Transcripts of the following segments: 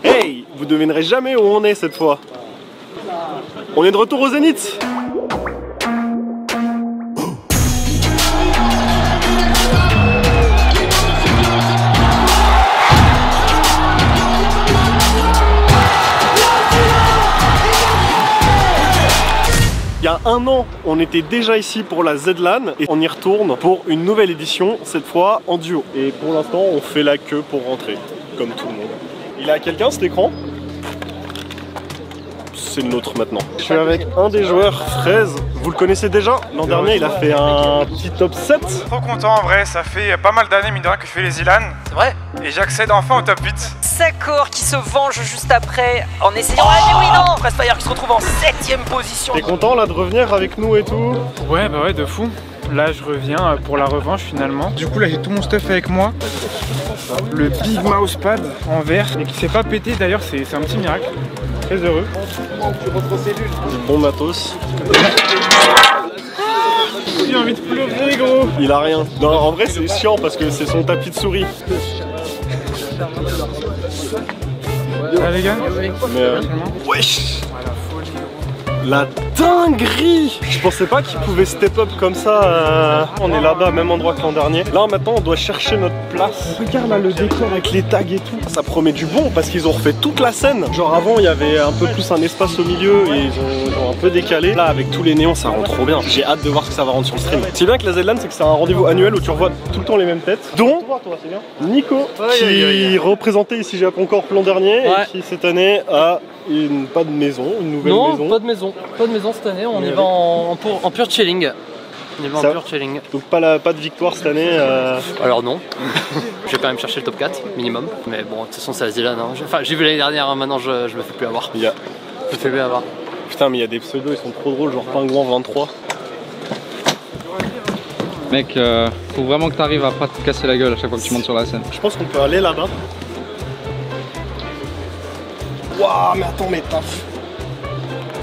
Hey, vous devinerez jamais où on est cette fois. On est de retour au Zénith. Il y a un an, on était déjà ici pour la Z-LAN et on y retourne pour une nouvelle édition, cette fois en duo. Et pour l'instant, on fait la queue pour rentrer, comme tout le monde. Il est à quelqu'un cet écran? C'est le nôtre maintenant. Je suis avec un des joueurs, Fraise. Vous le connaissez déjà? L'an dernier, il a fait un petit top 7. Trop content en vrai, ça fait pas mal d'années mine de rien que je fais les ILAN. C'est vrai? Et j'accède enfin au top 8. Sakor qui se venge juste après en essayant. Ah mais oui non! Freshfire qui se retrouve en 7ème position. T'es content là de revenir avec nous et tout? Ouais bah ouais de fou. Là je reviens pour la revanche finalement. Du coup là j'ai tout mon stuff avec moi. Le Big Mousepad en verre et qui s'est pas pété d'ailleurs, c'est un petit miracle. Très heureux. Du bon matos. J'ai envie de pleurer gros. Il a rien. Non, en vrai c'est chiant parce que c'est son tapis de souris. Ah les gars? Mais wesh! La dinguerie! Je pensais pas qu'il pouvait step up comme ça. On est là-bas, même endroit que l'an dernier. Là maintenant on doit chercher notre place. Regarde là le décor avec les tags et tout. Ça promet du bon parce qu'ils ont refait toute la scène. Genre avant il y avait un peu plus un espace au milieu et ils ont un peu décalé. Là avec tous les néons ça rend trop bien. J'ai hâte de voir ce que ça va rendre sur le stream. C'est bien que la Z-LAN c'est que c'est un rendez-vous annuel où tu revois tout le temps les mêmes têtes. Dont Nico qui représentait ici Japon Corp l'an dernier et qui cette année a pas de maison, une nouvelle maison. Non, pas de maison. Pas de maison cette année, on y va en pure chilling. On y va en pure chilling. Donc pas de victoire cette année Alors non. Je vais quand même chercher le top 4 minimum. Mais bon, de toute façon c'est la Z-LAN. Hein. Enfin j'ai vu l'année dernière, hein. Maintenant je me fais plus avoir. Je me fais plus avoir. Putain mais il y a des pseudos, ils sont trop drôles, genre Pingouin 23. Mec, faut vraiment que t'arrives à pas te casser la gueule à chaque fois que tu montes sur la scène. Je pense qu'on peut aller là-bas. Waouh, mais attends, mais taf.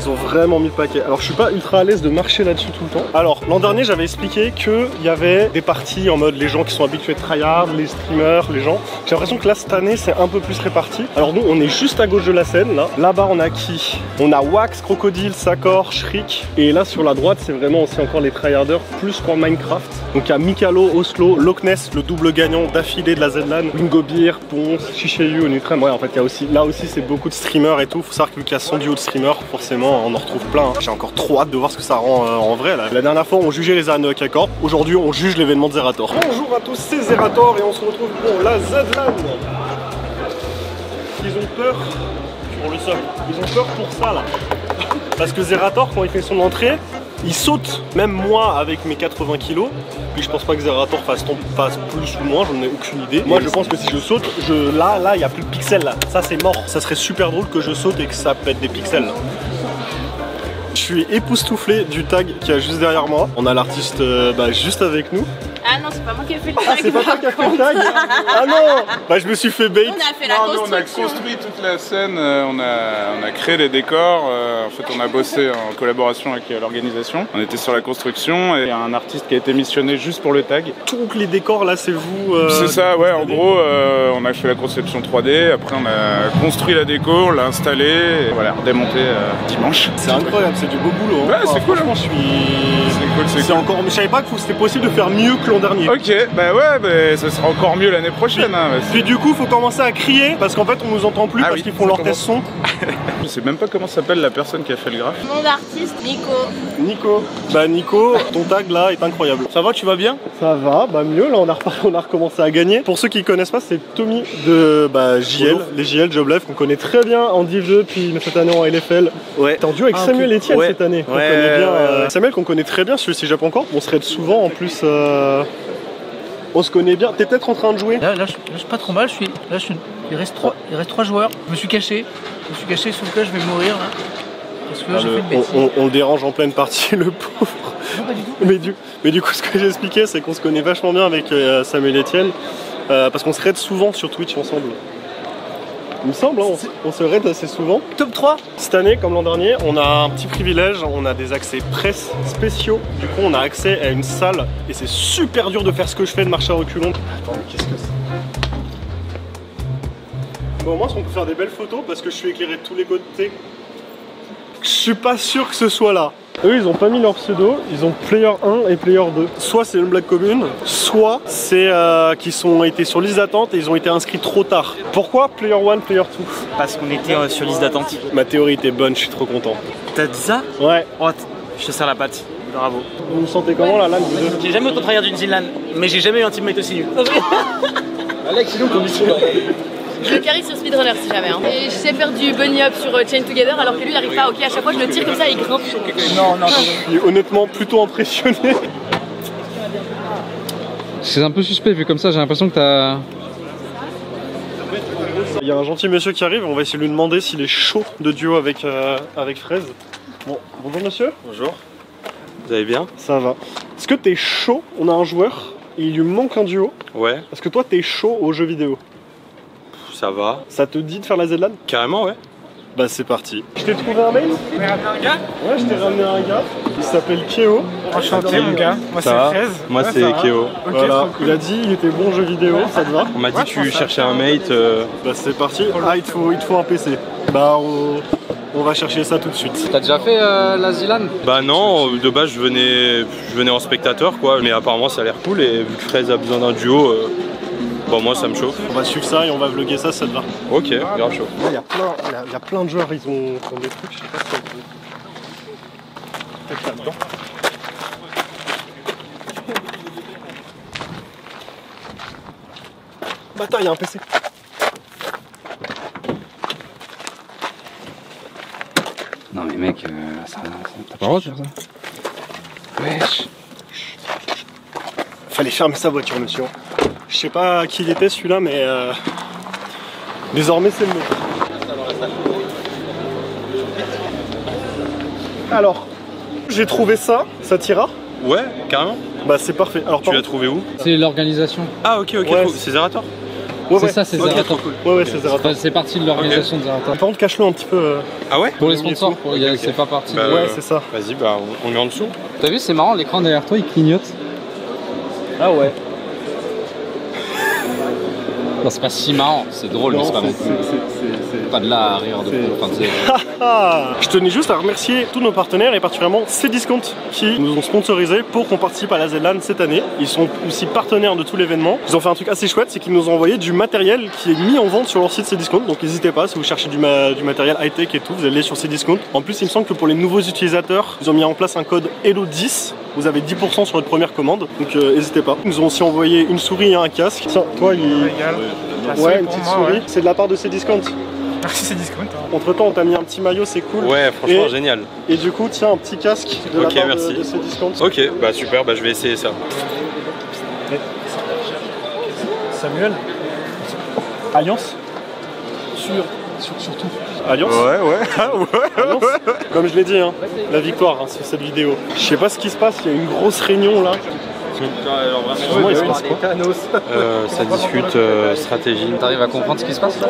Ils ont vraiment mis le paquet. Alors je suis pas ultra à l'aise de marcher là-dessus tout le temps. Alors l'an dernier j'avais expliqué qu'il y avait des parties en mode les gens qui sont habitués de tryhard, les streamers, les gens. J'ai l'impression que là cette année c'est un peu plus réparti. Alors nous on est juste à gauche de la scène là. Là-bas on a qui? On a Wax, Crocodile, Sakor, Shriek. Et là sur la droite c'est vraiment aussi encore les tryharders plus qu'en Minecraft. Donc il y a Mikalo, Oslo, Loch Ness, le double gagnant d'affilée de la Z-LAN, Lingobir, Ponce, Shishayu, Onutrem. Ouais en fait il y a aussi, là aussi c'est beaucoup de streamers et tout. Faut savoir qu'il y a 100 duos de streamers forcément. On en retrouve plein. Hein. J'ai encore trop hâte de voir ce que ça rend en vrai. Là. La dernière fois, on jugeait les arènes de K-Corp. Aujourd'hui, on juge l'événement de Zerator. Bonjour à tous, c'est Zerator et on se retrouve pour la Z-LAN. Ils ont peur sur le sol. Ils ont peur pour ça là. Parce que Zerator, quand il fait son entrée, il saute. Même moi, avec mes 80 kilos. Puis je pense pas que Zerator fasse plus ou moins, j'en ai aucune idée. Moi je pense que si je saute, là, il n'y a plus de pixels là. Ça c'est mort. Ça serait super drôle que je saute et que ça pète des pixels là. Je suis époustouflé du tag qu'il y a juste derrière moi. On a l'artiste juste avec nous. Ah non, c'est pas moi qui ai fait le tag. Ah, c'est pas toi qui as fait le tag? Ah non! Bah je me suis fait bait. On a fait la construction. On a construit toute la scène, on a créé les décors. En fait, on a bossé en collaboration avec l'organisation. On était sur la construction et il y a un artiste qui a été missionné juste pour le tag. Tous les décors là, c'est vous? C'est ça, ouais. En gros, on a fait la conception 3D. Après, on a construit la déco, on l'a installé. Et voilà, redémonté dimanche. C'est incroyable, c'est du beau boulot. Hein. Ouais, c'est cool. Franchement, C'est cool. Encore. Mais je savais pas que c'était possible de faire mieux que l'an dernier. Ok, bah ouais, bah, ça sera encore mieux l'année prochaine. Hein, puis du coup, faut commencer à crier parce qu'en fait, on nous entend plus parce qu'ils font leur test son. Je sais même pas comment s'appelle la personne qui a fait le graphe. Nom d'artiste, Nico. Bah Nico, ton tag là est incroyable. Ça va, tu vas bien? Ça va, bah mieux, là on a recommencé à gagner. Pour ceux qui connaissent pas, c'est Tommy de JL, les JL Job Life qu'on connaît très bien en Div2 puis cette année en LFL. Ouais. T'es en duo avec Samuel Etienne cette année. On connaît bien, Samuel qu'on connaît très bien sur le CJap encore. On se raid souvent en plus. On se connaît bien. T'es peut-être en train de jouer? Là, je suis pas trop mal. Il reste 3 joueurs. Je me suis caché. Sur le cas, je vais mourir. Là, parce que j'ai fait une bêtise. On le dérange en pleine partie, le pauvre. Non, pas du tout. Mais du coup, ce que j'ai expliqué, c'est qu'on se connaît vachement bien avec Samuel Etienne. Parce qu'on se raid souvent sur Twitch ensemble. Il me semble, hein, on se raid assez souvent. Top 3. Cette année, comme l'an dernier, on a un petit privilège, on a des accès presse spéciaux. Du coup, on a accès à une salle et c'est super dur de faire ce que je fais, de marcher à reculons. Attends, mais qu'est-ce que Bon, au moins, on peut faire des belles photos parce que je suis éclairé de tous les côtés. Je suis pas sûr que ce soit là. Eux, ils ont pas mis leur pseudo, ils ont Player 1 et Player 2. Soit c'est une blague commune, soit c'est qu'ils ont été sur liste d'attente et ils ont été inscrits trop tard. Pourquoi Player 1, Player 2? Parce qu'on était sur liste d'attente. Ma théorie était bonne, je suis trop content. T'as dit ça? Ouais. Oh, je te serre la patte. Bravo. Vous vous sentez comment là, vous deux? J'ai jamais autant travaillé d'une Zinlan, mais j'ai jamais eu un teammate aussi nul. Alex, il est où comme mission? Je le carry sur Speedrunner si jamais. Hein. Et je sais faire du bunny up sur Chain Together alors que lui il arrive pas. Ok, à chaque fois je le tire comme ça et il grimpe. Non. Je suis honnêtement plutôt impressionné. C'est un peu suspect vu comme ça, j'ai l'impression que t'as... Il y a un gentil monsieur qui arrive, on va essayer de lui demander s'il est chaud de duo avec, avec Fraise. Bon, bonjour monsieur. Bonjour. Vous allez bien? Ça va. Est-ce que t'es chaud? On a un joueur et il lui manque un duo. Ouais. Est-ce que toi t'es chaud aux jeux vidéo? Ça va. Ça te dit de faire la ZLAN? Carrément, ouais. Bah c'est parti. Je t'ai trouvé un mail? Tu m'as ramené un gars? Ouais, je t'ai ramené un gars. Il s'appelle Keo. Enchanté mon gars. Moi c'est Ça va? 13. Moi Ouais, c'est ça va. Keo. Ok, Voilà, trop cool. il a dit il était bon jeu vidéo, ça te va? On m'a dit Ouais, que je pense tu ça. cherchais un mate. Bah c'est parti. Ah il te faut un PC. Bah on va chercher ça tout de suite. T'as déjà fait la Zilan? Bah non, de base je venais en spectateur quoi, mais apparemment ça a l'air cool et vu que Fraise a besoin d'un duo, bon moi ça me chauffe. On va suivre ça et on va vlogger ça, ça te va? Ok, grave chaud. Il y a plein de joueurs, ils ont des trucs, je sais pas si peut-être là-dedans. Bâtard, il y a un PC. Non mais mec, t'as pas le droit de faire ça. Wesh. Fallait fermer sa voiture, monsieur. Je sais pas qui il était celui-là, mais désormais c'est le nôtre. Alors, j'ai trouvé ça, ça t'ira? Ouais, carrément. Bah c'est parfait. Alors Tu l'as trouvé où? C'est l'organisation. Ah ok, Ouais, c'est Zerator. Ouais, C'est ça, c'est Ok, Zerator. trop cool. Ouais, c'est Zerator. C'est partie de l'organisation de Zerator. Par contre, cache-le un petit peu. Ah ouais? Pour les sponsors, c'est pas parti. Bah, Ouais, c'est ça. Vas-y, bah on met en dessous. T'as vu, c'est marrant, l'écran derrière toi il clignote. Ah ouais. Non, c'est pas si marrant, c'est drôle, mais c'est pas non plus. Pas de là à rire de enfin, Je tenais juste à remercier tous nos partenaires et particulièrement Cdiscount qui nous ont sponsorisés pour qu'on participe à la ZLAN cette année. Ils sont aussi partenaires de tout l'événement. Ils ont fait un truc assez chouette, c'est qu'ils nous ont envoyé du matériel qui est mis en vente sur leur site Cdiscount. Donc n'hésitez pas, si vous cherchez du matériel high-tech et tout, vous allez sur Cdiscount. En plus, il me semble que pour les nouveaux utilisateurs, ils ont mis en place un code ELO10. Vous avez 10% sur votre première commande, donc n'hésitez pas. Ils nous ont aussi envoyé une souris et un casque. Tiens, toi, il... Ouais, une petite souris. C'est de la part de Cdiscount. Merci Cdiscount. Entre temps, on t'a mis un petit maillot, c'est cool. Ouais, franchement Et- génial. Et du coup, tiens, un petit casque de la Ok, part merci. de Cdiscount. Ok, bah super, bah je vais essayer ça. Samuel, Alliance surtout. Alliance Alliance. Comme je l'ai dit, hein, la victoire hein, sur cette vidéo. Je sais pas ce qui se passe, il y a une grosse réunion là. Excuse-moi, il se passe quoi? Ça discute stratégie. T'arrives à comprendre ce qui se passe là?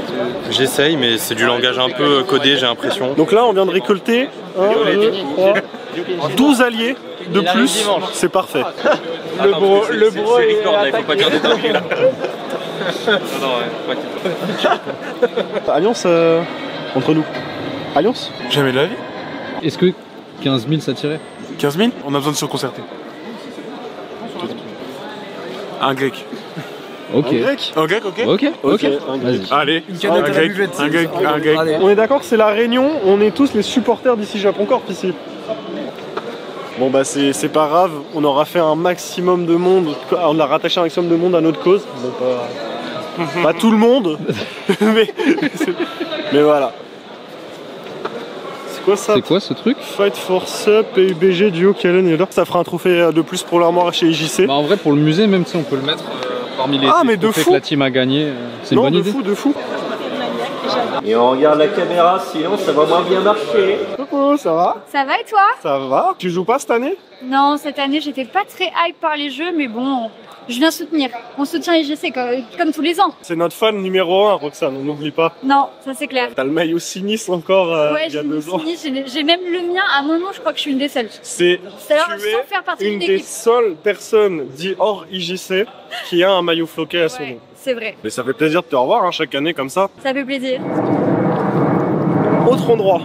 J'essaye, mais c'est du langage un peu codé, j'ai l'impression. Donc là, on vient de récolter 1, 2, 3, 12 alliés de plus. C'est parfait. Le bro, c'est Record, là, il faut pas dire des dingueries là. Alliance, entre nous. Alliance? Jamais de la vie. Est-ce que 15 000 ça tirait? 15 000? On a besoin de se concerter. Un grec. Ok. Un grec? Un grec, ok? Ok, ok. un grec. Vas-y. Allez, Une canette un à la grec, buvette. un grec, un grec. On est d'accord, c'est la réunion, on est tous les supporters d'ici Japon Corp ici. Bon bah c'est pas grave, on aura fait un maximum de monde, on a rattaché un maximum de monde à notre cause. Bon, pas tout le monde, mais voilà. C'est quoi ça? C'est quoi ce truc? Fight for Sup, PUBG, Duo, Kalen et l'autre. Ça fera un trophée de plus pour l'armoire chez IJC. Bah en vrai pour le musée même si on peut le mettre parmi les mais de trophées fou. que la team a gagné. C'est une Non, bonne idée. de fou. Et on regarde la caméra, sinon ça va moins bien marcher. Coucou, ça va? Ça va et toi? Ça va? Tu joues pas cette année? Non, cette année j'étais pas très hype par les jeux, mais bon, Je viens soutenir. On soutient IGC comme tous les ans. C'est notre fan numéro 1, Roxane, on n'oublie pas. Non, ça c'est clair. T'as le maillot sinistre encore ouais, il y a 2 ans. J'ai même le mien. À un moment, je crois que je suis une des seules. C'est sans faire partie une des seules personnes dit hors IGC qui a un maillot floqué à son nom. C'est vrai. Mais ça fait plaisir de te revoir hein, chaque année comme ça. Ça fait plaisir. Autre endroit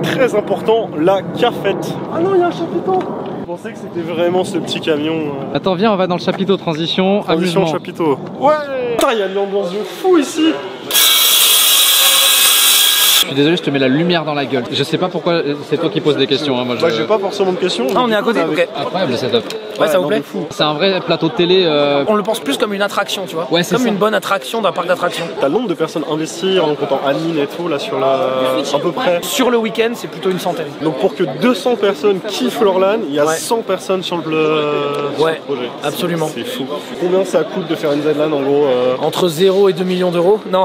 très important, la cafette. Ah non, il y a un chapiteau. Je pensais que c'était vraiment ce petit camion. Attends, viens, on va dans le chapiteau transition. Transition chapiteau. Ouais. Putain, il y a de l'ambiance de fou ici. Je suis désolé, je te mets la lumière dans la gueule. Je sais pas pourquoi c'est toi qui poses des questions. Hein. Moi, j'ai pas forcément de questions. Ah, on est à côté, ok. Incroyable le setup. Ouais, ça vous plaît? C'est un vrai plateau de télé. On le pense plus comme une attraction, tu vois. Ouais, c'est comme ça. une bonne attraction d'un parc d'attractions. T'as le nombre de personnes investies en comptant admin et tout là sur la. À peu près. Sur le week-end, c'est plutôt une centaine. Donc pour que 200 personnes kiffent leur LAN, il y a 100 personnes sur le projet. Absolument. C'est fou. Combien ça coûte de faire une ZLAN en gros Entre 0 et 2 millions d'euros. Non.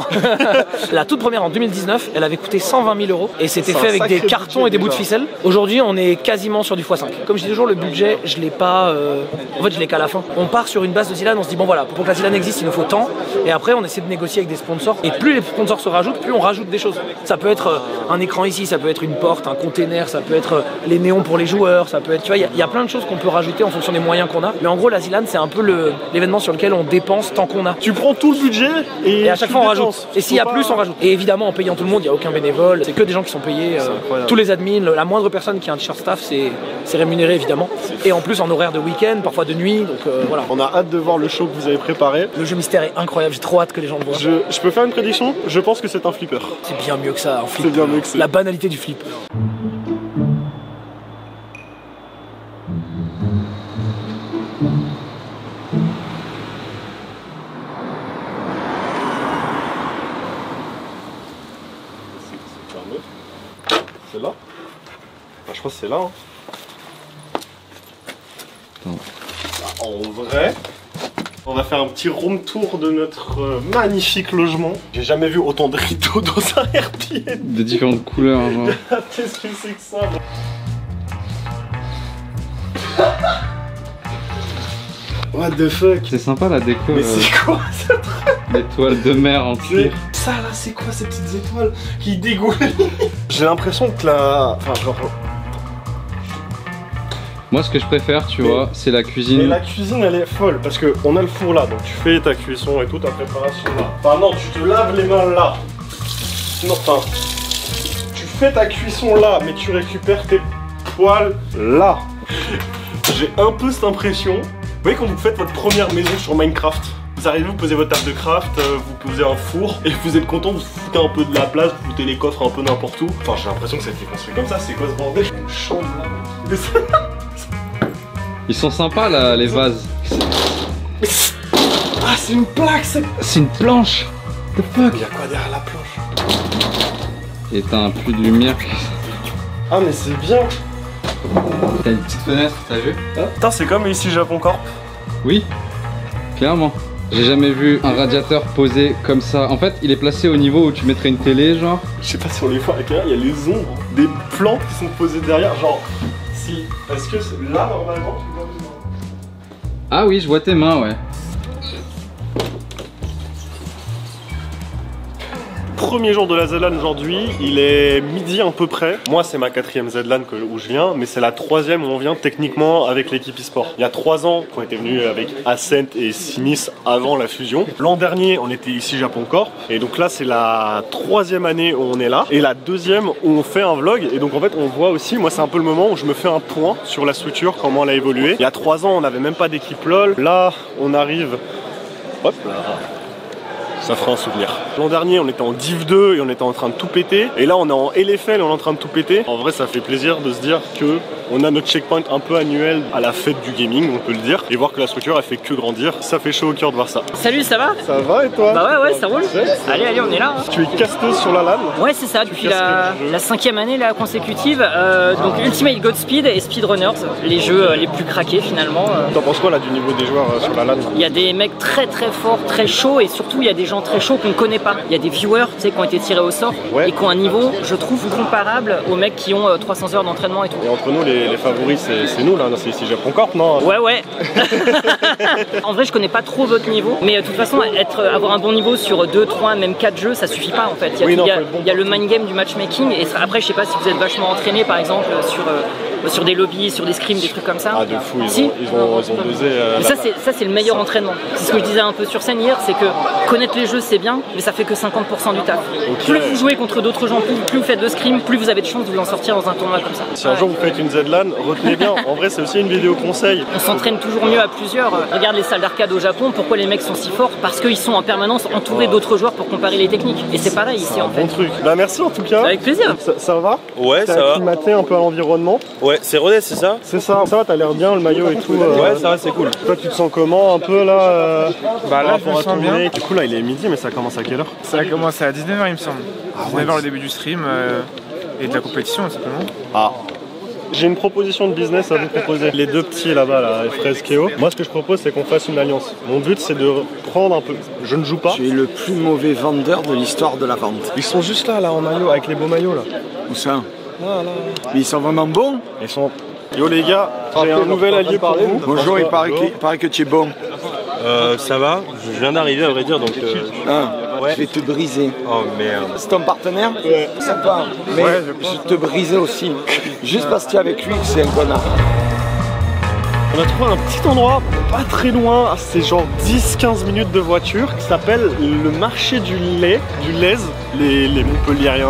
La toute première en 2019, elle avait coûté 120 000 euros. Et c'était fait avec des cartons et des bouts de ficelle. Aujourd'hui, on est quasiment sur du x5. Comme je dis toujours, le budget, je l'ai pas. En fait, je l'ai qu'à la fin. On part sur une base de ZLAN, on se dit bon voilà, pour que la ZLAN existe, il nous faut tant. Et après, on essaie de négocier avec des sponsors. Et plus les sponsors se rajoutent, plus on rajoute des choses. Ça peut être un écran ici, ça peut être une porte, un container, ça peut être les néons pour les joueurs, ça peut être. Tu vois, il y a plein de choses qu'on peut rajouter en fonction des moyens qu'on a. Mais en gros, la ZLAN, c'est un peu l'événement sur lequel on dépense tant qu'on a. Tu prends tout le budget et à chaque fois on rajoute. Et s'il y a plus, on rajoute. Et évidemment, en payant tout le monde, il n'y a aucun bénévole. C'est que des gens qui sont payés. Tous les admins, la moindre personne qui a un t-shirt staff, c'est rémunéré évidemment. Et en plus en horaire de week-end, parfois de nuit. Donc voilà. On a hâte de voir le show que vous avez préparé. Le jeu mystère est incroyable. J'ai trop hâte que les gens le voient. Je peux faire une prédiction? Je pense que c'est un flipper. C'est bien mieux que ça, un flip. C'est bien mieux que ça. La banalité du flip. C'est là? Je crois que c'est là. Hein. En vrai, on va faire un petit room tour de notre magnifique logement. J'ai jamais vu autant de rideaux dans un Airbnb. De différentes couleurs. Genre. Qu'est-ce que c'est que ça? What the fuck? C'est sympa la déco. Mais c'est quoi ce truc? L'étoile de mer en cuir. Ça là, c'est quoi ces petites étoiles qui dégoulent? J'ai l'impression que la... Enfin, genre... Moi, ce que je préfère, tu vois, c'est la cuisine. Mais la cuisine, elle est folle parce que on a le four là, donc tu fais ta cuisson et tout, ta préparation là. Enfin non, tu te laves les mains là. Non, enfin, tu fais ta cuisson là, mais tu récupères tes poils là. J'ai un peu cette impression. Vous voyez quand vous faites votre première maison sur Minecraft, vous arrivez, vous posez votre table de craft, vous posez un four et vous êtes content, vous foutez un peu de la place, vous foutez les coffres un peu n'importe où. Enfin, j'ai l'impression que ça a été construit comme ça. C'est quoi ce bordel? Une chambre là. Ils sont sympas là, les vases. Ah, c'est une plaque, c'est une planche. The fuck? Il y a quoi derrière la planche? Et t'as un puits de lumière. Ah, mais c'est bien. T'as une petite fenêtre, t'as vu? Putain, c'est comme ici Japon Corp. Oui, clairement. J'ai jamais vu un radiateur posé comme ça. En fait, il est placé au niveau où tu mettrais une télé, genre. Je sais pas si on les voit à l'intérieur, il y a les ombres des plantes qui sont posées derrière, genre. Si. Est-ce que là, normalement, tu vois les mains? Ah oui, je vois tes mains, ouais. Premier jour de la ZLAN aujourd'hui, il est midi à peu près. Moi c'est ma 4e ZLAN où je viens, mais c'est la 3e où on vient techniquement avec l'équipe e-sport. Il y a 3 ans qu'on était venus avec Ascent et Sinis avant la fusion. L'an dernier on était ici Japon Corp, et donc là c'est la 3e année où on est là, et la 2e où on fait un vlog, et donc en fait on voit aussi, moi c'est un peu le moment où je me fais un point sur la structure, comment elle a évolué. Il y a 3 ans on n'avait même pas d'équipe LOL, là on arrive, hop là. Ça fera un souvenir. L'an dernier, on était en Div 2 et on était en train de tout péter. Et là, on est en LFL et on est en train de tout péter. En vrai, ça fait plaisir de se dire que on a notre checkpoint un peu annuel à la fête du gaming, on peut le dire. Et voir que la structure, elle fait que grandir. Ça fait chaud au cœur de voir ça. Salut, ça va? Ça va et toi? Bah ouais, ça roule. Allez, on est là. Hein. Tu es casteuse sur la LAN? Ouais, c'est ça, depuis la 5e année là, consécutive. Donc Ultimate Godspeed et Speedrunners, les jeux les plus craqués finalement. T'en penses quoi là du niveau des joueurs sur la LAN? Il y a des mecs très forts, très chauds, et surtout il y a des gens très chauds qu'on connaît pas. Il y a des viewers, tu sais, qui ont été tirés au sort et qui ont un niveau, je trouve, comparable aux mecs qui ont 300 heures d'entraînement et tout. Et entre nous, les favoris, c'est nous là, c'est Japon Corp, non? Ouais. En vrai, je connais pas trop votre niveau, mais de toute façon, avoir un bon niveau sur 2, 3, même 4 jeux, ça suffit pas en fait. Il y a le mind game du matchmaking, et après, je sais pas si vous êtes vachement entraîné par exemple sur des lobbies, sur des scrims, des trucs comme ça. Ah, de fou, ils ont dosé. Ça, c'est le meilleur entraînement. C'est ce que je disais un peu sur scène hier, c'est que connaître les jeux, c'est bien, mais ça fait que 50% du taf. Okay. Plus vous jouez contre d'autres gens, plus vous faites de scrims, plus vous avez de chances de vous en sortir dans un tournoi comme ça. Si un jour vous faites une Z-LAN, retenez bien, en vrai, c'est aussi une vidéo conseil. On s'entraîne toujours mieux à plusieurs. Regarde les salles d'arcade au Japon, pourquoi les mecs sont si forts? Parce qu'ils sont en permanence entourés d'autres joueurs pour comparer les techniques. Et c'est pareil ici en fait. Bon truc. Bah merci en tout cas. Avec plaisir. Ça va? Ouais, ça va. T'as acclimaté un peu à l'environnement? Ouais, c'est Rodez, c'est ça? C'est ça. Ça va, t'as l'air bien, le maillot et tout. Ouais, ça va, c'est cool. Toi, tu te sens comment un peu là? Bah là, je me sens bien. Du coup, là, il est midi, mais ça commence à quelle heure? Ça commence à 19h, il me semble. 19h le début du stream et de la compétition, simplement. Ah. J'ai une proposition de business à vous proposer. Les deux petits là-bas, là, Fraise Keo. Moi, ce que je propose, c'est qu'on fasse une alliance. Mon but, c'est de prendre un peu. Je ne joue pas. Tu es le plus mauvais vendeur de l'histoire de la vente. Ils sont juste là, en maillot, avec les beaux maillots, là. Où ça? Là. Mais ils sont vraiment bons? Ils sont... Yo les gars, j'ai un nouvel allié pour vous. Bonjour, il paraît que tu es bon. Ça va, je viens d'arriver à vrai dire, donc... Je vais te briser. Oh merde. C'est ton partenaire? Ouais. Sympa, mais je te briser aussi. Juste parce que tu es avec lui, c'est un connard. On a trouvé un petit endroit pas très loin, c'est genre 10-15 minutes de voiture, qui s'appelle le marché du lait, les Montpelliériens,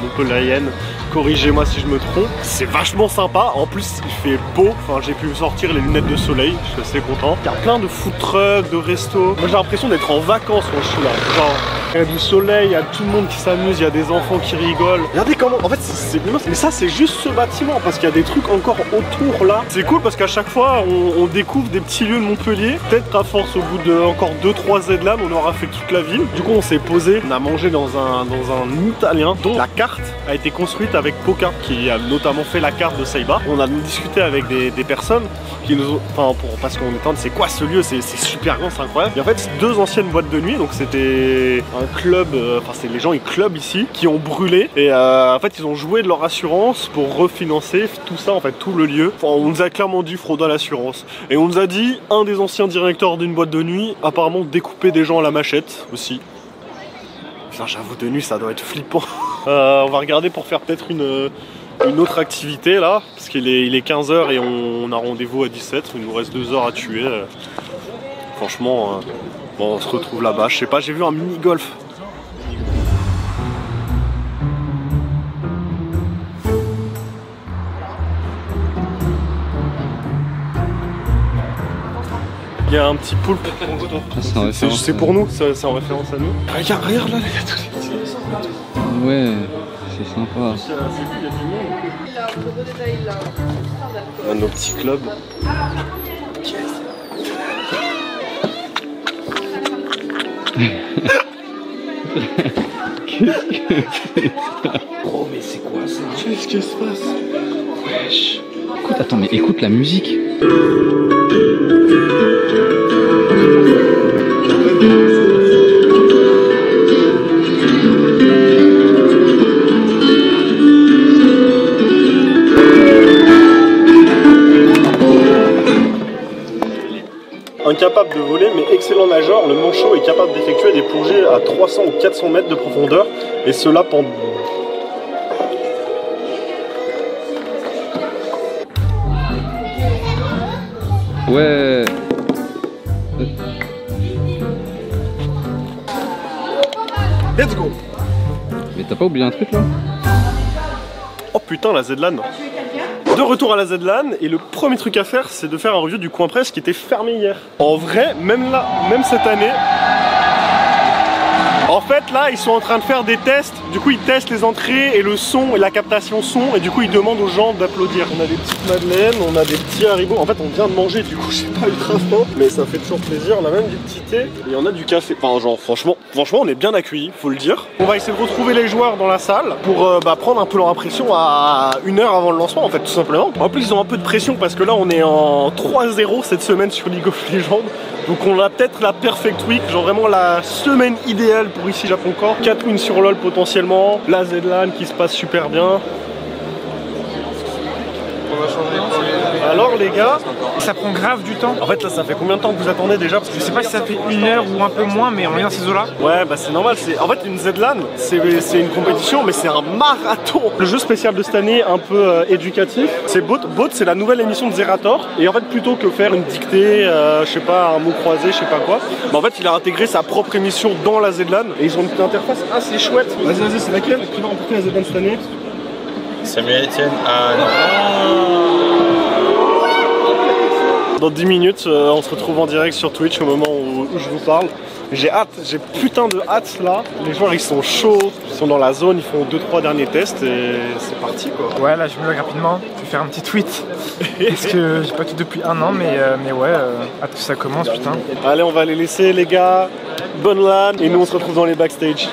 Montpelliériennes. Corrigez-moi si je me trompe. C'est vachement sympa. En plus, il fait beau. Enfin, j'ai pu sortir les lunettes de soleil. Je suis assez content. Il y a plein de food trucks, de restos. Moi, j'ai l'impression d'être en vacances quand je suis là. Genre, il y a du soleil, il y a tout le monde qui s'amuse, il y a des enfants qui rigolent. Regardez comment. En fait, mais ça, c'est juste ce bâtiment parce qu'il y a des trucs encore autour là. C'est cool parce qu'à chaque fois, on découvre des petits lieux de Montpellier. Peut-être à force, au bout de encore 2-3 Z-LAN, on aura fait toute la ville. Du coup, on s'est posé. On a mangé dans un italien dont la carte a été construite avec Poca, qui a notamment fait la carte de Saiba. On a discuté avec des personnes qui nous ont, parce qu'on est en c'est quoi ce lieu, c'est super grand, c'est incroyable. Et en fait, c'est 2 anciennes boîtes de nuit, donc c'était un club, c'est les gens ils clubent ici, qui ont brûlé. Et en fait, ils ont joué de leur assurance pour refinancer tout ça, en fait, tout le lieu. Enfin, on nous a clairement dit fraude à l'assurance. Et on nous a dit, un des anciens directeurs d'une boîte de nuit, apparemment découper des gens à la machette aussi. Putain, j'avoue, de nuit, ça doit être flippant. On va regarder pour faire peut-être une autre activité là, parce qu'il est 15h et on a rendez-vous à 17. Il nous reste 2 heures à tuer. Franchement, bon, on se retrouve là-bas. Je sais pas, j'ai vu un mini-golf. Il y a un petit poulpe. C'est pour nous, c'est en référence à nous. Regarde là, il y a tous les petits. Ouais, c'est sympa. On a nos petits clubs. Oh mais c'est quoi ça? Qu'est-ce qui se passe? Wesh. Écoute, attends, mais écoute la musique. Incapable de voler mais excellent nageur, le manchot est capable d'effectuer des plongées à 300 ou 400 mètres de profondeur, et cela pendant... Ouais. Let's go. Mais t'as pas oublié un truc là? Oh putain, la Z-LAN. De retour à la Z-LAN, et le premier truc à faire, c'est de faire un review du coin presse qui était fermé hier. En vrai, même là, même cette année, en fait là, ils sont en train de faire des tests. Du coup, ils testent les entrées et le son et la captation son, et du coup, ils demandent aux gens d'applaudir. On a des petites madeleines, on a des petits haribots. En fait, on vient de manger, du coup, j'ai pas ultra faim, mais ça fait toujours plaisir. On a même du petit thé et on a du café. Enfin, genre, franchement, on est bien accueillis, faut le dire. On va essayer de retrouver les joueurs dans la salle pour prendre un peu leur impression à 1 heure avant le lancement, en fait, tout simplement. En plus, ils ont un peu de pression parce que là, on est en 3-0 cette semaine sur League of Legends. Donc on a peut-être la perfect week, genre vraiment la semaine idéale pour ici Japon Corp, 4 wins sur LoL potentiellement, la Z-LAN qui se passe super bien. Alors les gars, ça prend grave du temps. En fait là ça fait combien de temps que vous attendez déjà? Parce que je sais pas si ça fait 1 heure ou un peu moins, mais on est dans ces eaux là. Ouais bah c'est normal, en fait une Z-LAN c'est une compétition mais c'est un marathon. Le jeu spécial de cette année un peu éducatif, c'est Bot. Bot c'est la nouvelle émission de Zerator. Et en fait plutôt que faire une dictée, je sais pas, un mot croisé, je sais pas quoi, bah en fait il a intégré sa propre émission dans la Z-LAN. Et ils ont une petite interface assez chouette. Vas-y c'est laquelle qui va remporter la Z-LAN cette année? Samuel Etienne. Dans 10 minutes, on se retrouve en direct sur Twitch au moment où je vous parle. J'ai hâte, j'ai putain de hâte là. Les joueurs ils sont chauds, ils sont dans la zone, ils font 2-3 derniers tests et c'est parti quoi. Ouais là je me log rapidement, je vais faire un petit tweet. Parce que j'ai pas tout depuis 1 an mais ouais, hâte que ça commence putain. Allez on va les laisser les gars, bonne LAN et nous on se retrouve dans les backstage.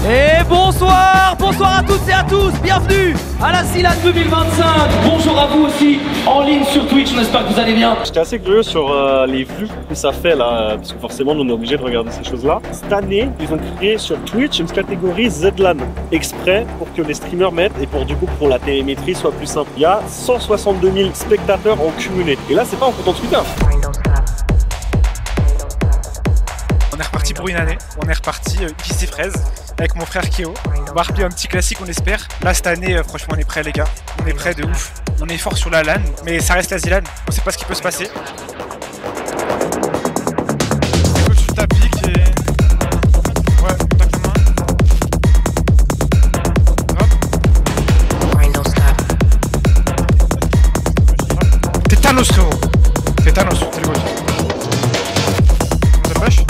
Et bonsoir à toutes et à tous, bienvenue à la CILAN 2025. Bonjour à vous aussi en ligne sur Twitch, on espère que vous allez bien. J'étais assez curieux sur les vues que ça fait là, parce que forcément nous on est obligé de regarder ces choses là. Cette année, ils ont créé sur Twitch une catégorie Z-LAN exprès pour que les streamers mettent et pour la télémétrie soit plus simple. Il y a 162 000 spectateurs en cumulé. Et là c'est pas en comptant Twitter. On est reparti pour une année, on est reparti ici fraise avec mon frère Keo. On va replier un petit classique on espère. Là cette année franchement on est prêt les gars, on est prêt de ouf. On est fort sur la LAN, mais ça reste la Z-LAN, on sait pas ce qui peut se passer. Écoute je suis tapis et... Ouais, tape la main. Hop. T'es Thanos frérot. T'es Thanos, c'est le gauche. On se push.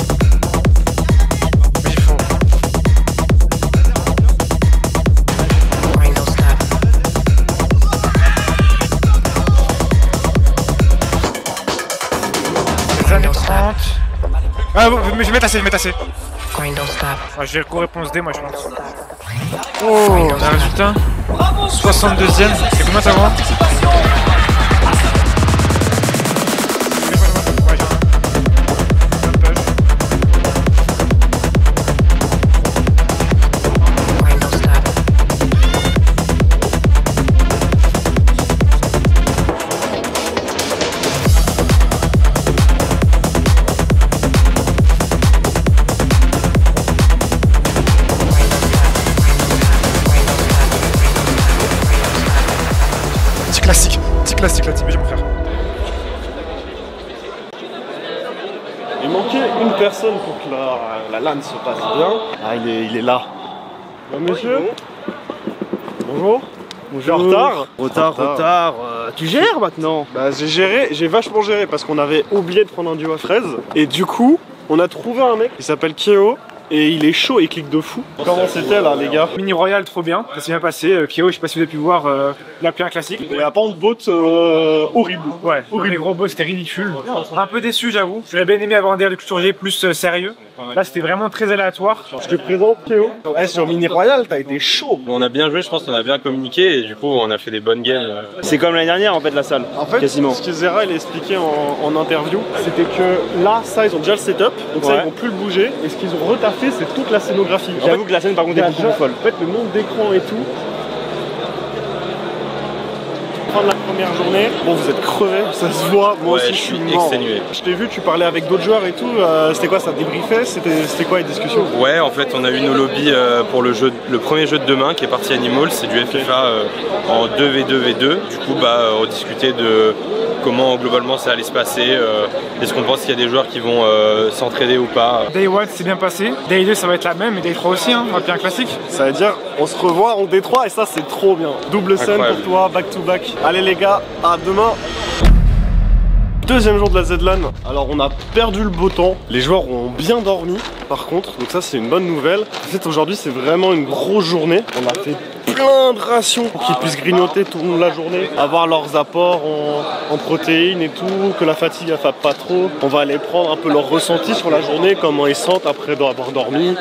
Ah bon, mais je vais tasser, Ouais, je vais co-réponse D moi je pense. Oh, un résultat 62ème, c'est combien t'as moi? Classique la team, mon frère. Il manquait une personne pour que la LAN se passe bien. Ah il est là. Monsieur. Bonjour. Bonjour. Retard. Tu gères maintenant? Bah j'ai vachement géré parce qu'on avait oublié de prendre un duo à fraise. Et du coup, on a trouvé un mec qui s'appelle Keo. Et il est chaud et clique de fou. Comment c'était là les gars? Mini Royal trop bien, ça s'est bien passé. Keo, je sais pas si vous avez pu voir la pierre classique. Il y a pas de bot horrible. Ouais, horrible. Les gros bots c'était ridicule. Un peu déçu j'avoue. J'aurais bien aimé avoir un DL de culture G plus sérieux. Là c'était vraiment très aléatoire. Je te présente Keo. Ouais, sur Mini Royal t'as été chaud. On a bien joué, je pense qu'on a bien communiqué et du coup on a fait des bonnes games. C'est comme l'année dernière en fait la salle. En fait, quasiment. Ce que Zera il a expliqué en interview, c'était que là ça ils ont déjà le setup, donc ça ils vont plus le bouger. Et ce qu'ils ont retaffé c'est toute la scénographie. J'avoue que la scène par contre est beaucoup folle. En fait le nombre d'écrans et tout. Fin de la première journée, bon vous êtes crevés, ça se voit, moi aussi je suis exténué. Je t'ai vu, tu parlais avec d'autres joueurs et tout, c'était quoi, ça débriefait, c'était quoi les discussions? Ouais en fait on a eu nos lobbies pour le premier jeu de demain qui est parti Animal, c'est du FIFA en 2v2v2, du coup on discutait de comment globalement ça allait se passer, est-ce qu'on pense qu'il y a des joueurs qui vont s'entraider ou pas. Day 1 c'est bien passé, Day 2 ça va être la même et Day 3 aussi, on va faire un classique. Ça veut dire on se revoit en D3 et ça c'est trop bien, double scène pour toi, back to back. Allez les gars, à demain. Deuxième jour de la Z-LAN. Alors on a perdu le beau temps. Les joueurs ont bien dormi par contre. Donc ça c'est une bonne nouvelle. En fait aujourd'hui c'est vraiment une grosse journée. On a fait plein de rations pour qu'ils puissent grignoter tout le long de la journée. Avoir leurs apports en protéines et tout. Que la fatigue ne fasse pas trop. On va aller prendre un peu leur ressenti sur la journée. Comment ils sentent après avoir dormi.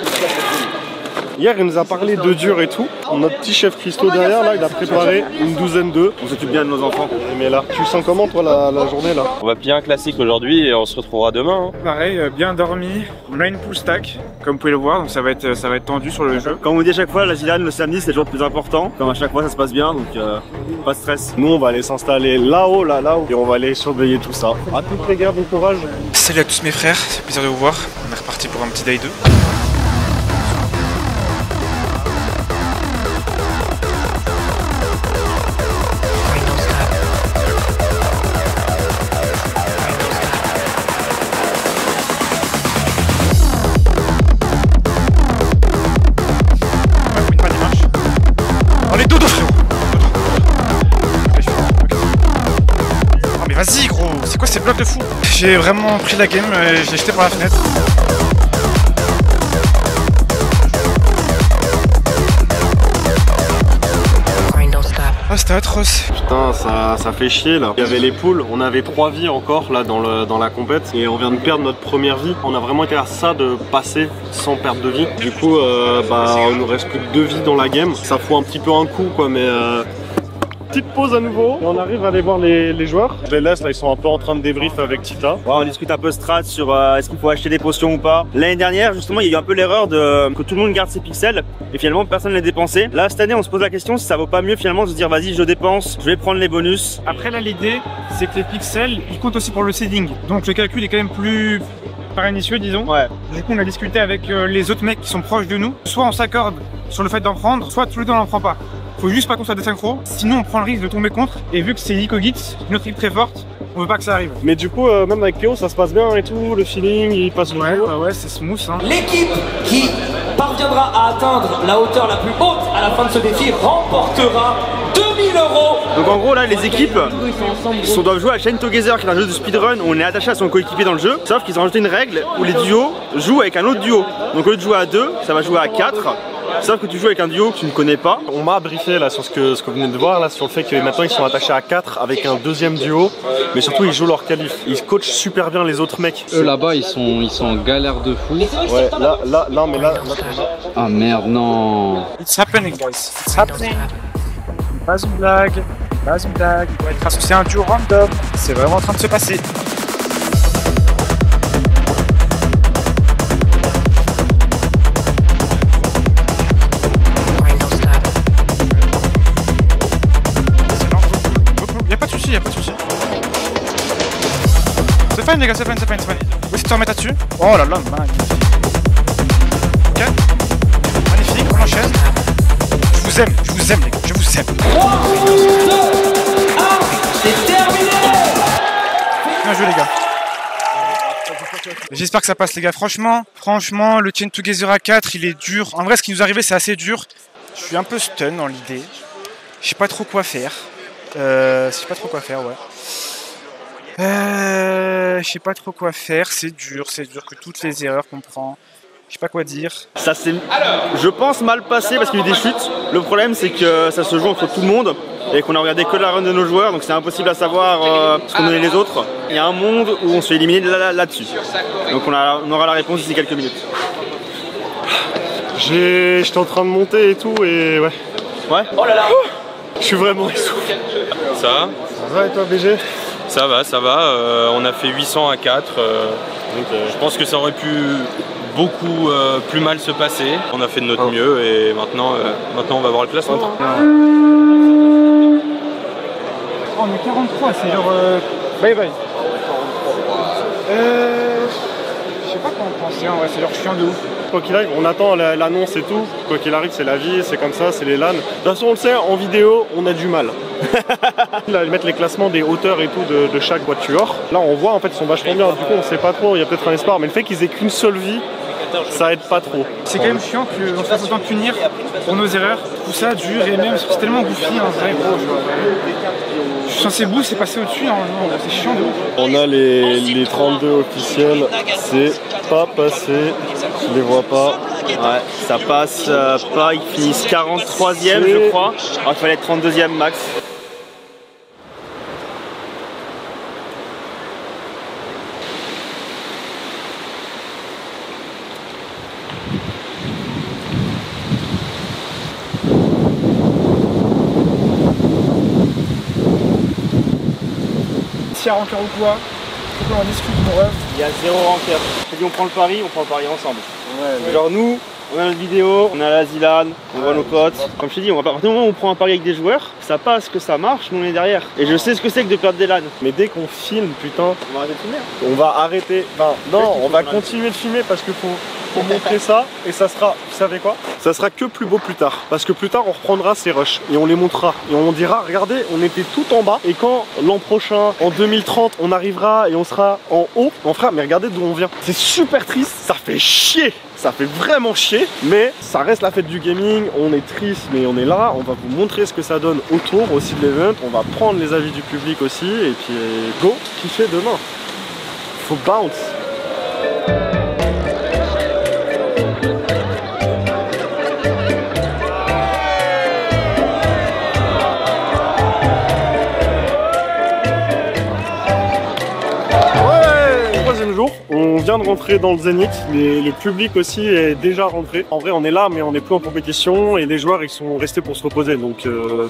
Hier, il nous a parlé de dur et tout. Notre petit chef Christo derrière, là, il a préparé une douzaine d'œufs. On s'occupe bien de nos enfants. Mais là, tu sens comment, toi, la journée, là? On va plier un classique aujourd'hui et on se retrouvera demain. Pareil, bien dormi. On a une pull stack, comme vous pouvez le voir, donc ça va être tendu sur le jeu. Comme on dit à chaque fois, la Gilane, le samedi, c'est toujours le plus important. Comme à chaque fois, ça se passe bien, donc pas de stress. Nous, on va aller s'installer là-haut, là-haut, et on va aller surveiller tout ça. À toutes les gars, bon courage. Salut à tous mes frères, c'est plaisir de vous voir. On est reparti pour un petit day 2. Vas-y gros, c'est quoi ces blocs de fou? J'ai vraiment pris la game, je l'ai jeté par la fenêtre. Ah c'était atroce. Putain, ça fait chier là. Il y avait les poules, on avait 3 vies encore là dans la compète et on vient de perdre notre première vie. On a vraiment été à ça de passer sans perte de vie. Du coup, on nous reste plus que 2 vies dans la game. Ça fout un petit peu un coup quoi, mais... Petite pause à nouveau et on arrive à aller voir les joueurs. Je les laisse là, ils sont un peu en train de débrief avec Tita. Ouais, on discute un peu strat sur est-ce qu'il faut acheter des potions ou pas. L'année dernière justement il y a eu un peu l'erreur que tout le monde garde ses pixels et finalement personne ne les dépensé. Là cette année on se pose la question si ça vaut pas mieux finalement de se dire vas-y je dépense, je vais prendre les bonus. Après là l'idée c'est que les pixels ils comptent aussi pour le seeding. Donc le calcul est quand même plus pernicieux disons. Ouais. Du coup on a discuté avec les autres mecs qui sont proches de nous. Soit on s'accorde sur le fait d'en prendre, soit tous les deux on n'en prend pas. Faut juste pas qu'on soit désynchro, sinon on prend le risque de tomber contre. Et vu que c'est Licogit, une autre équipe très forte, on veut pas que ça arrive. Mais du coup, même avec Théo, ça se passe bien et tout, le feeling, il passe le jour. Ouais, c'est smooth. Hein. L'équipe qui parviendra à atteindre la hauteur la plus haute à la fin de ce défi remportera 2000 €. Donc en gros là les équipes doivent jouer à Chain Together qui est un jeu de speedrun où on est attaché à son coéquipier dans le jeu. Sauf qu'ils ont rajouté une règle où les duos jouent avec un autre duo. Donc au lieu de jouer à 2, ça va jouer à 4. Sauf que tu joues avec un duo que tu ne connais pas. On m'a briefé là sur ce que vous venez de voir là, sur le fait que maintenant ils sont attachés à 4 avec un deuxième duo, mais surtout ils jouent leur qualif. Ils coachent super bien les autres mecs. Eux là-bas ils sont en galère de fou. Ouais, là. Ah merde, non. It's happening guys, it's happening. Pas une blague, pas une blague. On va être associé à un duo random. C'est vraiment en train de se passer. Y'a pas de soucis. C'est fine les gars, c'est fine. On va essayer de se remettre là-dessus. Oh là là, magnifique. Ok. Magnifique, on enchaîne. Je vous aime les gars, je vous aime. 3, 2, 1, c'est terminé. Bien joué les gars. J'espère que ça passe les gars, franchement, le Chain Together à 4 il est dur. En vrai ce qui nous est arrivé c'est assez dur. Je suis un peu stun dans l'idée. Je sais pas trop quoi faire. Je sais pas trop quoi faire, ouais. Je sais pas trop quoi faire, c'est dur que toutes les erreurs qu'on prend. Je sais pas quoi dire. Ça s'est, je pense, mal passé parce qu'il y a eu des chutes. Le problème c'est que ça se joue entre tout le monde et qu'on a regardé que la run de nos joueurs, donc c'est impossible à savoir ce qu'on donnait les autres. Il y a un monde où on se fait éliminer là-dessus. Donc on aura la réponse d'ici quelques minutes. J'étais en train de monter et tout et ouais. Ouais. Oh là là. Je suis vraiment essoufflé. Ça va? Ça va et toi BG? Ça va. On a fait 800 à 4. Je pense que ça aurait pu beaucoup plus mal se passer. On a fait de notre mieux et maintenant on va voir le classement. Oh, on est 43, c'est genre... Bye. Je sais pas quoi en penser, ouais, c'est genre chiant de ouf. Quoi qu'il arrive, on attend l'annonce et tout. Quoi qu'il arrive, c'est la vie, c'est comme ça, c'est les LAN. De toute façon, on le sait, en vidéo, on a du mal. Là, ils mettent les classements des hauteurs et tout de chaque voiture. Là, on voit, en fait, ils sont vachement bien. Du coup, on sait pas trop, il y a peut-être un espoir. Mais le fait qu'ils aient qu'une seule vie, ça aide pas trop. C'est quand même chiant qu'on se fasse autant punir pour nos erreurs. Tout ça dure et même, c'est tellement goofy en vrai, gros. Je suis censé boost, c'est passé au-dessus, normalement. C'est chiant de ouf. On a les 32 officiels, c'est pas passé, je les vois pas. Ouais, ça passe pas, ils finissent 43e je crois. Alors qu'il fallait être 32e max. y a rancœur ou quoi. Faut qu'on en discute, mon rêve. Il y a zéro rancœur. Si on prend le pari ensemble. Ouais. Genre nous, on a notre vidéo, on a la Zilan, on voit nos potes. Comme je t'ai dit, à partir du moment où on prend un pari avec des joueurs, ça passe, que ça marche, nous on est derrière. Et je sais ce que c'est que de perdre des LAN. Mais dès qu'on filme, putain, on va arrêter de filmer. On va arrêter. Enfin, non, on va continuer de filmer parce qu'il faut montrer ça. Et ça sera, vous savez quoi? Ça sera que plus beau plus tard. Parce que plus tard, on reprendra ces rushs et on les montrera. Et on dira, regardez, on était tout en bas. Et quand l'an prochain, en 2030, on arrivera et on sera en haut, on fera, mais regardez d'où on vient. C'est super triste, ça fait chier. Ça fait vraiment chier, mais ça reste la fête du gaming, on est triste mais on est là, on va vous montrer ce que ça donne autour aussi de l'event, on va prendre les avis du public aussi, et puis go, kiffer demain. Faut bounce. On vient de rentrer dans le Zénith, le public aussi est déjà rentré. En vrai on est là mais on n'est plus en compétition et les joueurs ils sont restés pour se reposer, donc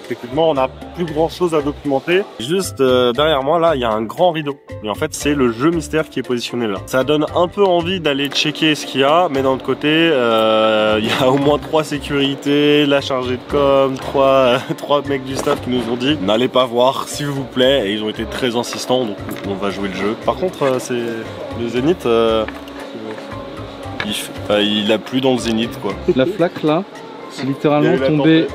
techniquement on n'a plus grand chose à documenter. Juste derrière moi là il y a un grand rideau et en fait c'est le jeu mystère qui est positionné là. Ça donne un peu envie d'aller checker ce qu'il y a, mais d'un autre côté il y a au moins 3 sécurités, la chargée de com, 3 mecs du staff qui nous ont dit n'allez pas voir s'il vous plaît, et ils ont été très insistants, donc on va jouer le jeu. Par contre c'est le Zénith, il a plu dans le Zénith quoi. La flaque là, c'est littéralement tombé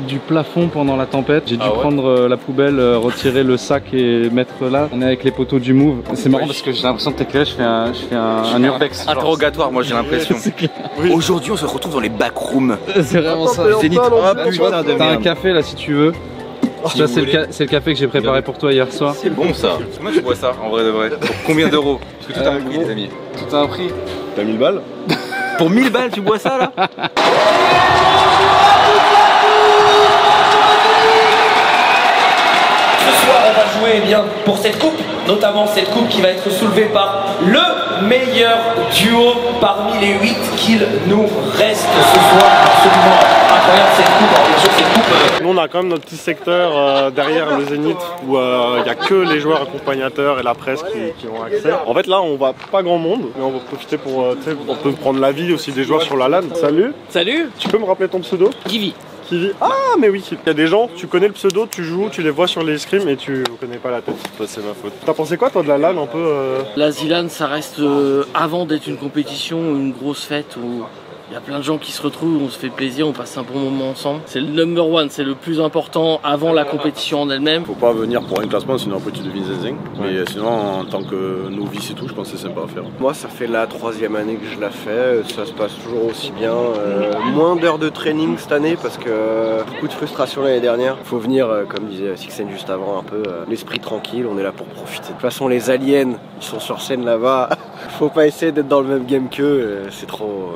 du plafond pendant la tempête. J'ai dû prendre la poubelle, retirer le sac et mettre là. On est avec les poteaux du Move. C'est marrant parce que j'ai l'impression de t'éclairer, je fais un urbex. Interrogatoire, moi j'ai l'impression. Oui. Aujourd'hui on se retrouve dans les backrooms. C'est vraiment ça. Zénith. T'as un café là si tu veux. Tu vois, c'est le café que j'ai préparé pour toi hier soir. C'est bon ça. Comment tu bois ça en vrai de vrai? Pour combien d'euros? Parce que tout a un prix les amis. Tout a un prix. T'as 1000 balles? Pour 1000 balles tu bois ça là? Ce soir on va jouer bien pour cette coupe, notamment cette coupe qui va être soulevée par le meilleur duo parmi les 8 qu'il nous reste ce soir. Absolument incroyable cette coupe. Alors bien sûr cette coupe nous on a quand même notre petit secteur derrière le Zénith où il n'y a que les joueurs accompagnateurs et la presse qui ont accès. En fait là on voit pas grand monde, mais on va profiter pour on peut prendre l'avis aussi des joueurs sur la LAN. Salut. Salut. Tu peux me rappeler ton pseudo? Kiwi. Kiwi. Ah mais oui, il y a des gens, tu connais le pseudo, tu joues, tu les vois sur les scrims et tu connais pas la tête. Toi c'est ma faute. T'as pensé quoi toi de la LAN un peu La Zilan ça reste avant d'être une compétition, une grosse fête où il y a plein de gens qui se retrouvent, on se fait plaisir, on passe un bon moment ensemble. C'est le number one, c'est le plus important avant la compétition en elle-même. Faut pas venir pour un classement, sinon après tu deviens zinzing. Mais sinon en tant que novice et tout, je pense que c'est sympa à faire. Moi ça fait la 3e année que je la fais, ça se passe toujours aussi bien. Moins d'heures de training cette année parce que beaucoup de frustration l'année dernière. Faut venir, comme disait Sixen juste avant, un peu l'esprit tranquille, on est là pour profiter. De toute façon les aliens, ils sont sur scène là-bas. Faut pas essayer d'être dans le même game qu'eux, c'est trop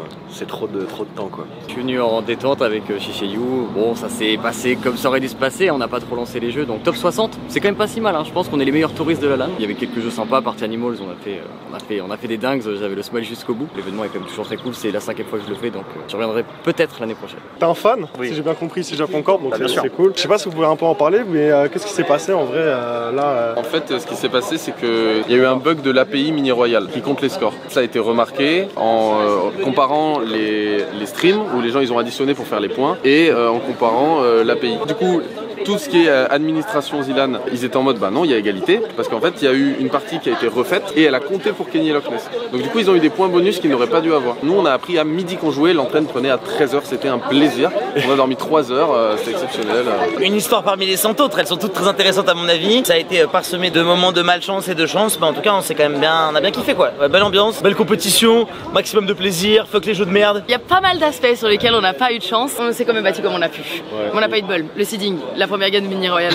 de temps quoi. Je suis venu en détente avec Shiseiyu, bon ça s'est passé comme ça aurait dû se passer, on n'a pas trop lancé les jeux, donc top 60, c'est quand même pas si mal, hein. Je pense qu'on est les meilleurs touristes de la LAN. Il y avait quelques jeux sympas, partie Animals, on a fait des dingues, j'avais le smile jusqu'au bout. L'événement est quand même toujours très cool, c'est la 5e fois que je le fais, donc je reviendrai peut-être l'année prochaine. T'es un fan? Oui. Si j'ai bien compris, si Japon Corp, donc c'est cool. Je sais pas si vous pouvez un peu en parler, mais qu'est-ce qui s'est passé en vrai là En fait, ce qui s'est passé, c'est qu'il y a eu un bug de l'API Mini Royal qui compte les scores. Ça a été remarqué en comparant les streams où les gens ils ont additionné pour faire les points et en comparant l'API. Du coup, tout ce qui est administration Zilan, ils étaient en mode bah non, il y a égalité parce qu'en fait il y a eu une partie qui a été refaite et elle a compté pour Kenny et Loch Ness. Donc du coup ils ont eu des points bonus qu'ils n'auraient pas dû avoir. Nous on a appris à midi qu'on jouait, l'entraîne prenait à 13h, c'était un plaisir. On a dormi 3 heures, c'était exceptionnel. Une histoire parmi les 100 autres, elles sont toutes très intéressantes à mon avis. Ça a été parsemé de moments de malchance et de chance, mais en tout cas on s'est quand même on a bien kiffé quoi. Belle ambiance, belle compétition, maximum de plaisir, fuck les jeux de merde. Il y a pas mal d'aspects sur lesquels on n'a pas eu de chance. On s'est quand même battu comme on a pu. Ouais, on n'a pas eu de bol. Le seeding, la première game de Mini Royal.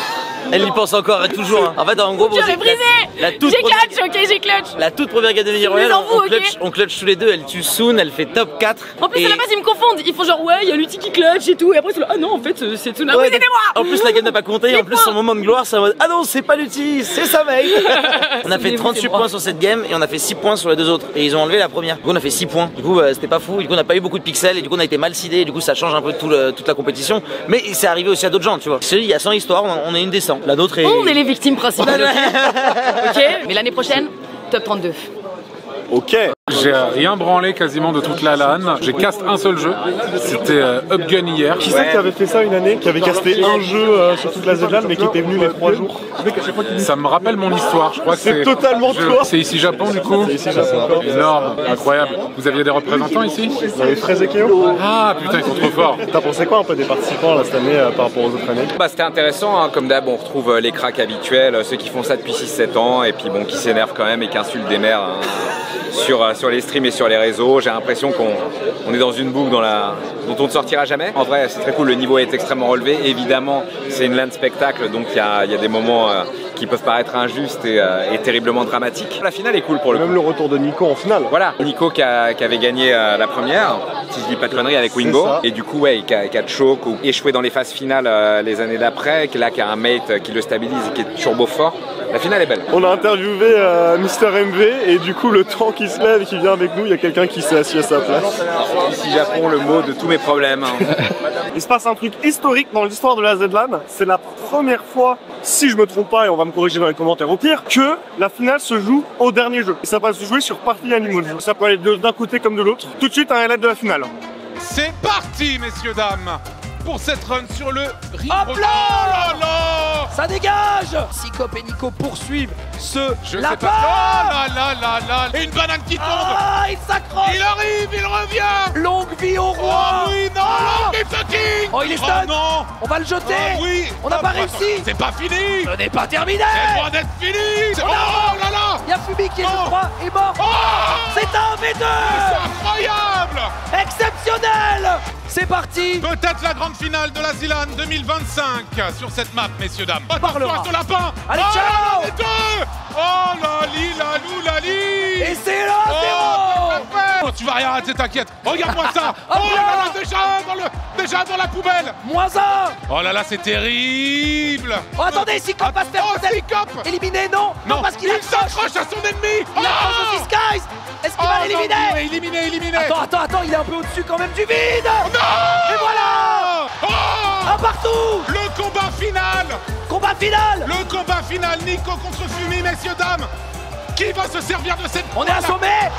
Elle y pense encore et toujours. Hein. En fait, en gros, j'ai brisé. J'ai clutch, ok, j'ai clutch. La toute première game de Mini Royal, on clutch tous les deux. Elle tue Soon, elle fait top 4. En plus, à la base, ils me confondent. Ils font genre, ouais, il y a Lutti qui clutch et tout. Et après, c'est là, ah non, en fait, c'est Tsuna. Ouais, en plus, la game n'a pas compté. En plus, son moment de gloire, c'est en mode, ah non, c'est pas Lutti, c'est sa mec. On a fait 38 points sur cette game et on a fait 6 points sur les deux autres. Et ils ont enlevé la première. Du coup, on a fait 6 points. Du coup, c'était pas fou. Du coup, on n'a pas eu beaucoup de pixels et du coup, on a été mal seedé. Du coup, ça change un peu toute la compétition. Mais c'est arrivé aussi à d'autres gens, tu vois. Il y a 100 histoires, on est une des 100. non. La nôtre est... On est les victimes principales. Ok, mais l'année prochaine, top 32. Ok. J'ai rien branlé quasiment de toute la LAN. J'ai cast un seul jeu. C'était Upgun hier. Qui c'est qui avait fait ça une année? Qui avait casté un jeu sur toute la ZLAN mais qui était venu les 3 jours? Ça me rappelle mon histoire. Je crois que c'est totalement toi. C'est ici Japon du coup. C'est ici Japon. Énorme, incroyable. Vous aviez des représentants ici? Vous avez Fraise et Keo. Ah putain, ils sont trop forts. T'as pensé quoi un peu des participants là, cette année par rapport aux autres années? C'était intéressant, hein. Comme d'hab on retrouve les cracks habituels, ceux qui font ça depuis 6-7 ans et puis bon qui s'énervent quand même et qui insultent des mères hein, sur les streams et sur les réseaux. J'ai l'impression qu'on est dans une boucle dont on ne sortira jamais. En vrai c'est très cool, le niveau est extrêmement relevé. Évidemment c'est une LAN spectacle donc il y a des moments qui peuvent paraître injustes et terriblement dramatiques. La finale est cool pour le coup. Même le retour de Nico en finale. Voilà, Nico qui avait gagné la première, si je dis pas de conneries, avec Wingo. Et du coup ouais, qui a choke ou échoué dans les phases finales les années d'après, qui a un mate qui le stabilise et qui est turbo fort. La finale est belle. On a interviewé Mister MV et du coup le temps qui se lève et qui vient avec nous, il y a quelqu'un qui s'est assis à sa place. Ici Japon, le mot de tous mes problèmes. Hein. Il se passe un truc historique dans l'histoire de la ZLAN. C'est la première fois, si je me trompe pas et on va me corriger dans les commentaires au pire, que la finale se joue au dernier jeu. Et ça va se jouer sur Party Animal. Ça peut aller d'un côté comme de l'autre. Tout de suite un highlight de la finale. C'est parti messieurs dames pour cette run sur le ring. Hop là, oh là là, ça dégage. Sikop et Nico poursuivent ce lapin. Oh là là là. Et une banane qui tombe. Ah, il s'accroche. Il arrive, il revient. Longue vie au roi. Oh oui, non, long live the king. Oh, il est stun. Oh non. On va le jeter. Oh oui. On n'a pas réussi. C'est pas fini. Ce n'est pas terminé. C'est loin d'être fini. Oh là là. Il y a Fubi qui est, je crois, est mort. Oh. C'est un V2. C'est incroyable. Exceptionnel. C'est parti. Peut-être la grande finale de la ZLAN 2025 sur cette map, messieurs, dames. Attention à ce lapin. Allez, ciao. Les deux. Oh lali, lalou, lali. Et c'est là, oh, tu vas rien rater, t'inquiète. Regarde-moi ça. Oh là là, déjà dans la poubelle. -1. Oh là là, c'est terrible. Oh, attendez, Sikop va se faire peut-être éliminer, non. Non, parce qu'il s'accroche à son ennemi. Il accroche aussi Skies. Est-ce qu'il va l'éliminer? Éliminé. Attends, il est un peu au-dessus quand même du vide. Non. Et voilà. Oh. Un partout. Le combat final. Le combat final, Nico contre Fumi, messieurs, dames. Qui va se servir de cette On est assommé.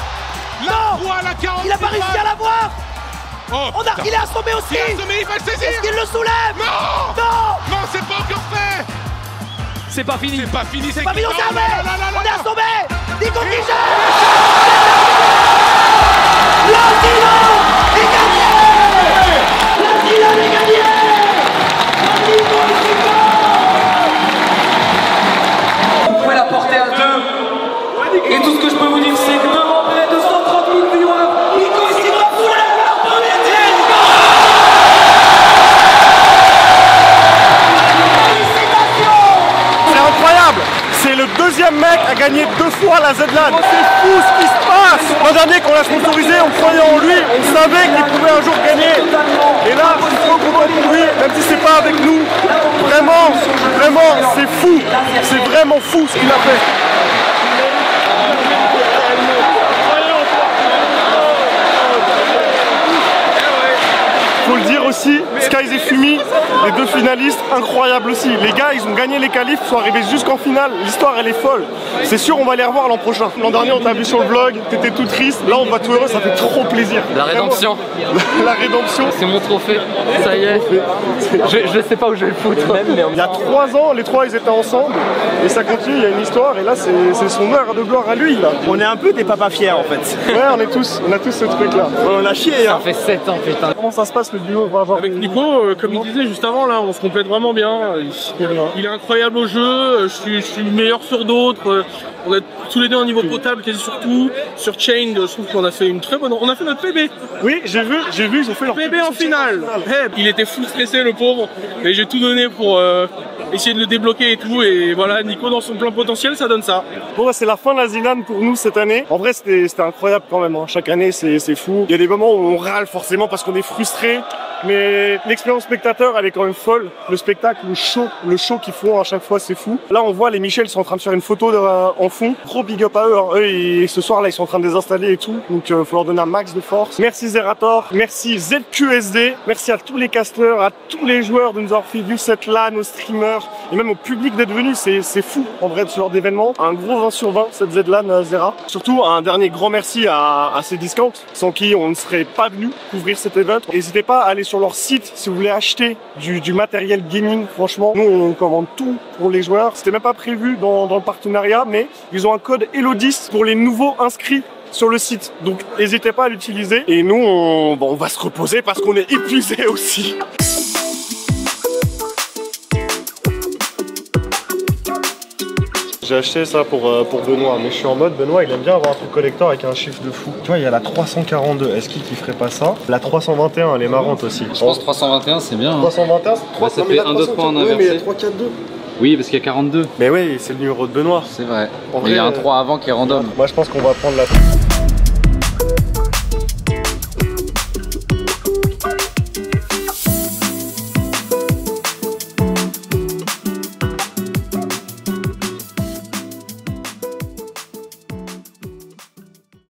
La voile à 40. Il a pas réussi à l'avoir. Oh, il est assommé aussi. Il est assommé, il va le saisir. Est-ce qu'il le soulève? Non, c'est pas encore fait. C'est pas fini. C'est pas fini, c'est pas fini, on est assommé. Nico qui jette. La ZLAN est gagnée. La ZLAN est gagnée. Vous pouvez la porter à 2. Et tout ce que je peux vous dire, c'est que devant près de 130 000 viewers, Nico Sikop soulève leur premier titre. C'est incroyable. C'est le deuxième mec à gagner 2 fois la ZLAN. C'est fou ce qui se passe. L'an dernier quand on l'a sponsorisé, on croyait en lui, on savait qu'il pouvait un jour gagner. Et là, il faut qu'on vote pour lui, même si c'est pas avec nous. Vraiment, c'est fou. C'est vraiment fou ce qu'il a fait. Faut le dire aussi, Skies et Fumi, les 2 finalistes, incroyables aussi. Les gars, ils ont gagné les qualifs, ils sont arrivés jusqu'en finale. L'histoire, elle est folle. C'est sûr, on va les revoir l'an prochain. L'an dernier, on t'a vu sur le vlog, t'étais tout triste. Là, on va tout heureux, ça fait trop plaisir. La rédemption. La rédemption. C'est mon trophée. Ça y est. Je sais pas où je vais le foutre. Il y a 3 ans, les 3, ils étaient ensemble. Et ça continue, il y a une histoire. Et là, c'est son heure de gloire à lui. Là. On est un peu des papas fiers, en fait. Ouais, on a tous ce truc-là. On a chié. Ça fait 7 ans, putain. Comment ça se passe le duo? Avec Nico, comme il disait juste avant, là, on se complète vraiment bien. Il est incroyable au jeu, je suis meilleur sur d'autres. On est tous les deux un niveau potable quasi sur tout. Sur Chain, je trouve qu'on a fait une très bonne... On a fait notre PB. Oui, j'ai vu, ils ont fait leur PB en finale. Hey, il était full stressé, le pauvre. Mais j'ai tout donné pour essayer de le débloquer et tout. Et voilà, Nico dans son plein potentiel, ça donne ça. Bon, bah, c'est la fin de la ZLAN pour nous cette année. En vrai, c'était incroyable quand même. Hein. Chaque année, c'est fou. Il y a des moments où on râle forcément parce qu'on est frustré. mais l'expérience spectateur elle est quand même folle. Le spectacle, le show qu'ils font à chaque fois c'est fou. Là on voit les Michel sont en train de faire une photo en fond. Gros big up à eux, hein. Eux et ce soir là ils sont en train de désinstaller et tout, donc faut leur donner un max de force. Merci Zerator, merci ZQSD, merci à tous les casteurs, à tous les joueurs de nous avoir fait vivre cette LAN, aux streamers et même au public d'être venu, c'est fou en vrai de ce genre d'événement. Un gros 20 sur 20 cette ZLAN Zera. Surtout un dernier grand merci à ces discounts sans qui on ne serait pas venu couvrir cet event. N'hésitez pas à aller sur leur site si vous voulez acheter du matériel gaming. Franchement, nous on commande tout pour les joueurs. C'était même pas prévu dans le partenariat, mais ils ont un code Elo10 pour les nouveaux inscrits sur le site. Donc n'hésitez pas à l'utiliser. Et nous on va se reposer parce qu'on est épuisé aussi. J'ai acheté ça pour Benoît, mais je suis en mode Benoît il aime bien avoir un truc collector avec un chiffre de fou. Tu vois il y a la 342, est-ce qu'il kifferait pas ça? La 321 elle est marrante aussi. Je pense 321 c'est bien. 321 bah, ça fait 1, 2, 3 en inversé. Oui mais il y a 3, 4, 2. Oui parce qu'il y a 42. Mais oui c'est le numéro de Benoît. C'est vrai. Il y a un 3 avant qui est random. Moi je pense qu'on va prendre la...